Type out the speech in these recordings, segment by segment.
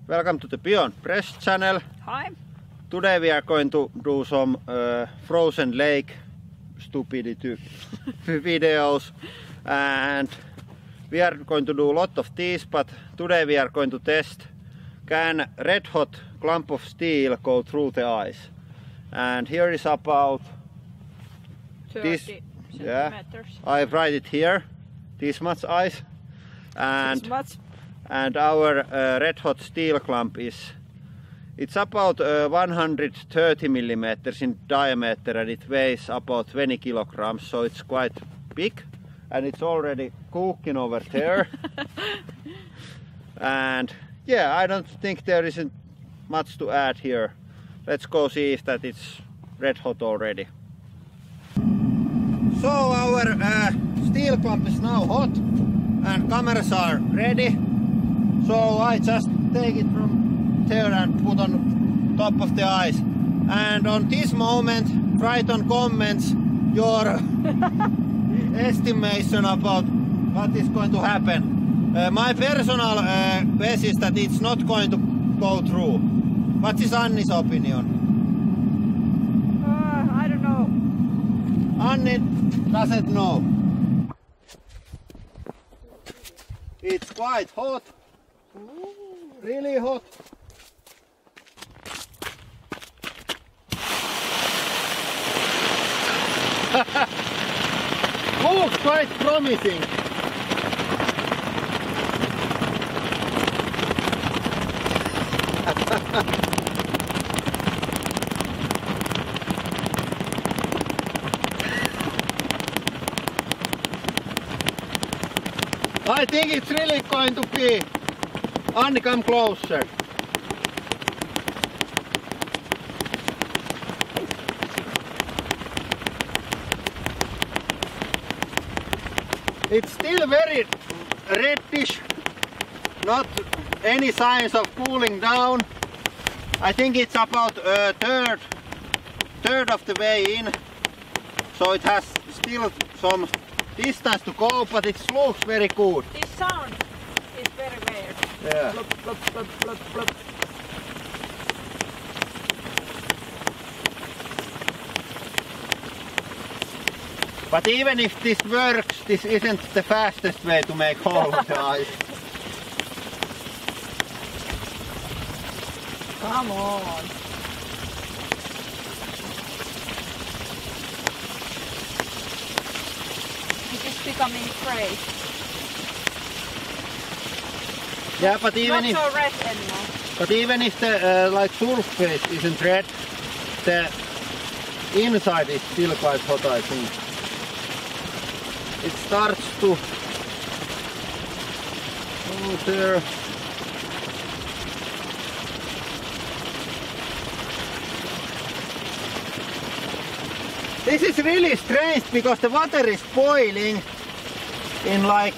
Welcome to the Beyond Press channel. Hi. Today we are going to do some frozen lake stupidity videos, and we are going to do a lot of these, but today we are going to test can red hot clump of steel go through the ice. And here is about 30 this, centimeters. I write it here, this much ice, and This much. and our red hot steel clump it's about 130 millimeters in diameter, and it weighs about 20 kilograms, so it's quite big, and it's already cooking over there. And yeah, I don't think there isn't much to add here. Let's go see if that it's red hot already. So our steel clump is now hot and cameras are ready. So I just take it from there and put on top of the ice. And on this moment, write on comments your estimation about what is going to happen. My personal guess is that it's not going to go through. What is Anni's opinion? I don't know. Anni doesn't know. It's quite hot. Really hot. Looks quite promising. I think it's really going to be. Anni, come closer. It's still very reddish, not any signs of cooling down. I think it's about a third of the way in, so it has still some distance to go, but it looks very good. This sound is very weird. Yeah. Plop, plop, plop, plop, plop. But even if this works, this isn't the fastest way to make hole in the ice. Come on. It is becoming gray. Yeah, but even Not so red anymore. But even if the like surface isn't red, the inside is still quite hot, I think. It starts to go there. This is really strange because the water is boiling in like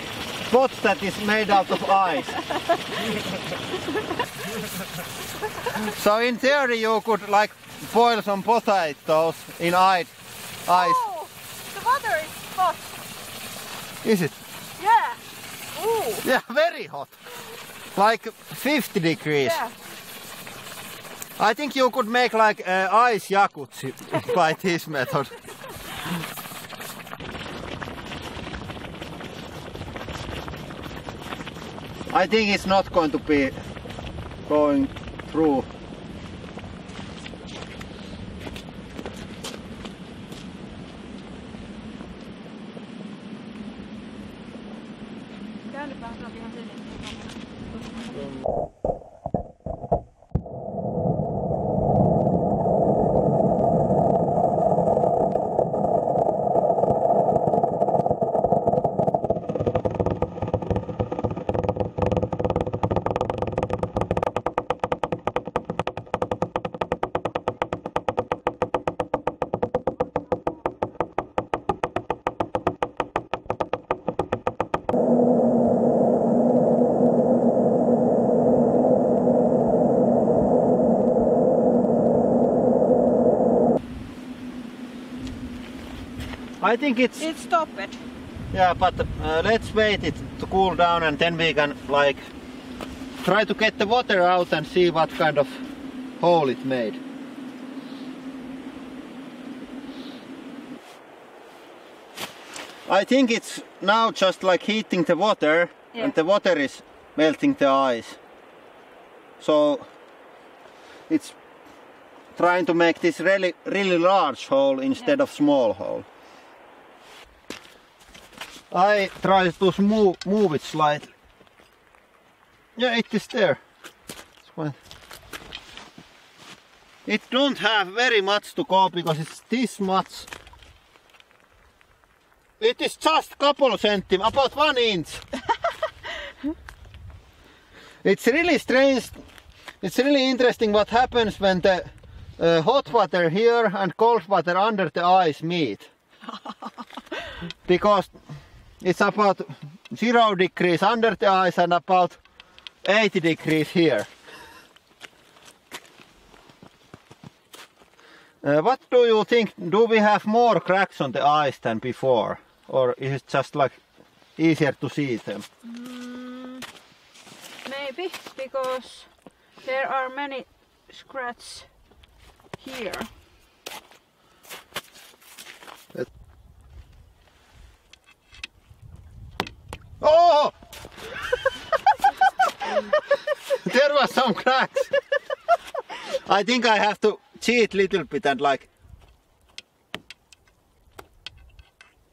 pots that is made out of ice. So in theory you could like boil some potatoes in ice. Oh, the water is hot. Is it? Yeah. Ooh. Yeah, very hot. Like 50 degrees. Yeah. I think you could make like ice jacuzzi by this method. I think it's not going to be going through. Käännypähän saa ihan sen. I think it's... It stopped. Yeah, but let's wait it to cool down and then we can like try to get the water out and see what kind of hole it made. I think it's now just like heating the water, and the water is melting the ice. So it's trying to make this really large hole instead of small hole. I try to move it slightly. Yeah, it is there. It don't have very much to go because it's this much. It is just couple centimeters, about 1 inch. It's really strange. It's really interesting what happens when the hot water here and cold water under the ice meet. Because it's about 0 degrees under the ice and about 80 degrees here. What do you think? Do we have more cracks on the ice than before? Or is it just like easier to see them? Maybe, because there are many scratches here. Oh! There was some cracks. I think I have to cheat a little bit and like...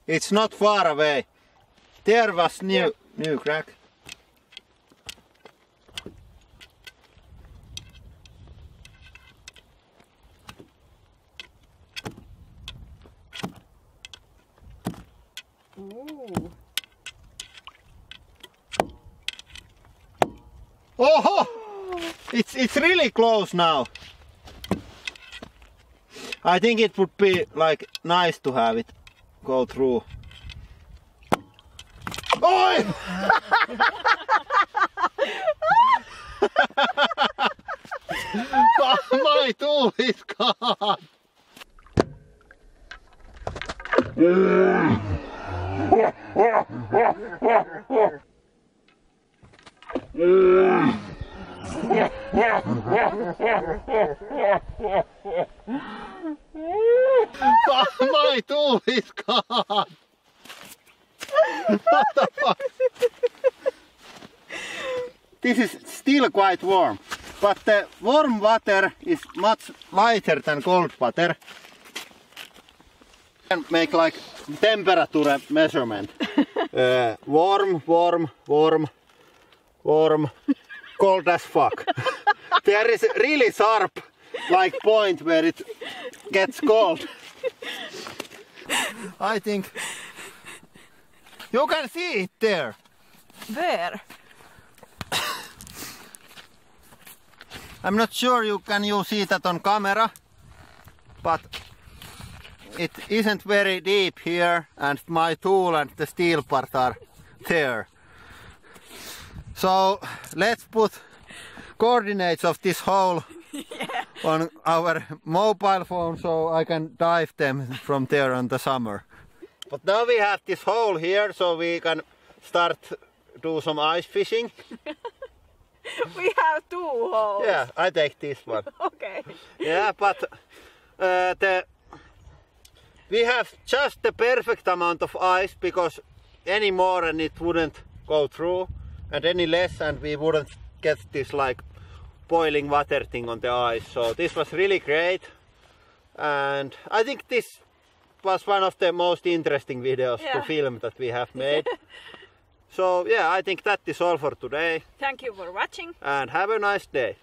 It's not far away. There was new crack. Ooh. Oh! It's really close now. I think it would be like nice to have it go through. Oi! My tool is gone. My tool is gone. What the fuck? This is still quite warm, but the warm water is much lighter than cold water. And make like temperature measurement. Warm, warm, warm, warm, cold as fuck. There is a really sharp like point where it gets cold. I think you can see it there. Where? I'm not sure you see that on camera, but it isn't very deep here, and my tool and the steel part are there. So let's put coordinates of this hole on our mobile phone so I can dive them from there in the summer. But now we have this hole here so we can start do some ice fishing. We have 2 holes. Yeah, I take this one. Okay. Yeah, but we have just the perfect amount of ice because any more and it wouldn't go through, and any less and we wouldn't get this like boiling water thing on the ice. So this was really great, and I think this was one of the most interesting videos to film that we have made. So yeah, I think that is all for today. Thank you for watching. And have a nice day.